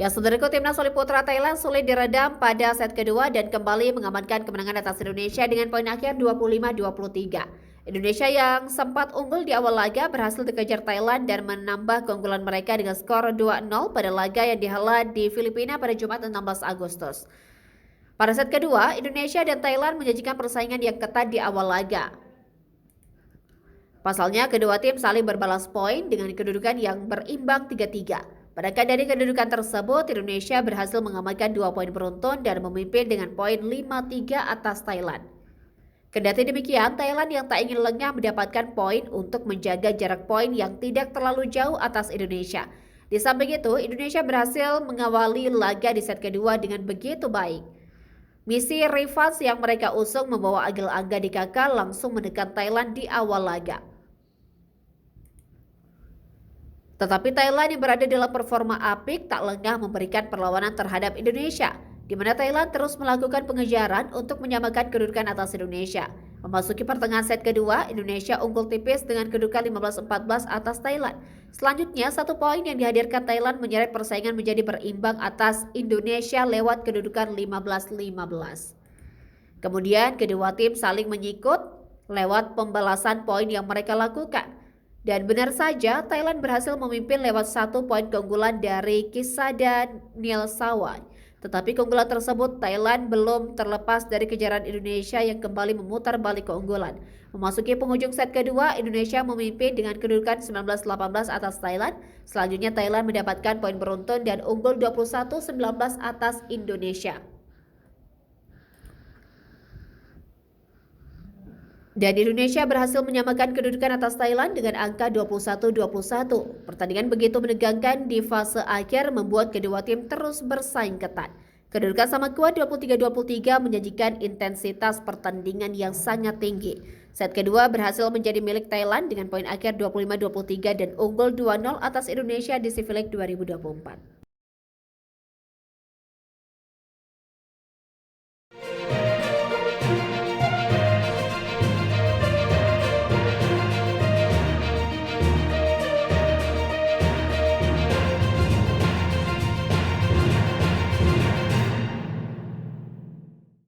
Ya, saudaraku, timnas voli putra Thailand sulit diredam pada set kedua dan kembali mengamankan kemenangan atas Indonesia dengan poin akhir 25-23. Indonesia yang sempat unggul di awal laga berhasil dikejar Thailand dan menambah keunggulan mereka dengan skor 2-0 pada laga yang dihelat di Filipina pada Jumat 16 Agustus. Pada set kedua, Indonesia dan Thailand menjanjikan persaingan yang ketat di awal laga. Pasalnya, kedua tim saling berbalas poin dengan kedudukan yang berimbang 3-3. Dari kedudukan tersebut, Indonesia berhasil mengamankan 2 poin beruntun dan memimpin dengan poin 5-3 atas Thailand. Kendati demikian, Thailand yang tak ingin lengah mendapatkan poin untuk menjaga jarak poin yang tidak terlalu jauh atas Indonesia. Di samping itu, Indonesia berhasil mengawali laga di set kedua dengan begitu baik. Misi revans yang mereka usung membawa Agil Angga di kakak langsung menekan Thailand di awal laga. Tetapi Thailand yang berada dalam performa apik tak lengah memberikan perlawanan terhadap Indonesia, di mana Thailand terus melakukan pengejaran untuk menyamakan kedudukan atas Indonesia. Memasuki pertengahan set kedua, Indonesia unggul tipis dengan kedudukan 15-14 atas Thailand. Selanjutnya, 1 poin yang dihadirkan Thailand menyeret persaingan menjadi berimbang atas Indonesia lewat kedudukan 15-15. Kemudian, kedua tim saling menyikut lewat pembalasan poin yang mereka lakukan. Dan benar saja, Thailand berhasil memimpin lewat 1 poin keunggulan dari Kisada Nilsawai. Tetapi keunggulan tersebut Thailand belum terlepas dari kejaran Indonesia yang kembali memutar balik keunggulan. Memasuki penghujung set kedua, Indonesia memimpin dengan kedudukan 19-18 atas Thailand. Selanjutnya Thailand mendapatkan poin beruntun dan unggul 21-19 atas Indonesia. Dan Indonesia berhasil menyamakan kedudukan atas Thailand dengan angka 21-21. Pertandingan begitu menegangkan di fase akhir membuat kedua tim terus bersaing ketat. Kedudukan sama kuat 23-23 menyajikan intensitas pertandingan yang sangat tinggi. Set kedua berhasil menjadi milik Thailand dengan poin akhir 25-23 dan unggul 2-0 atas Indonesia di Civilik 2024.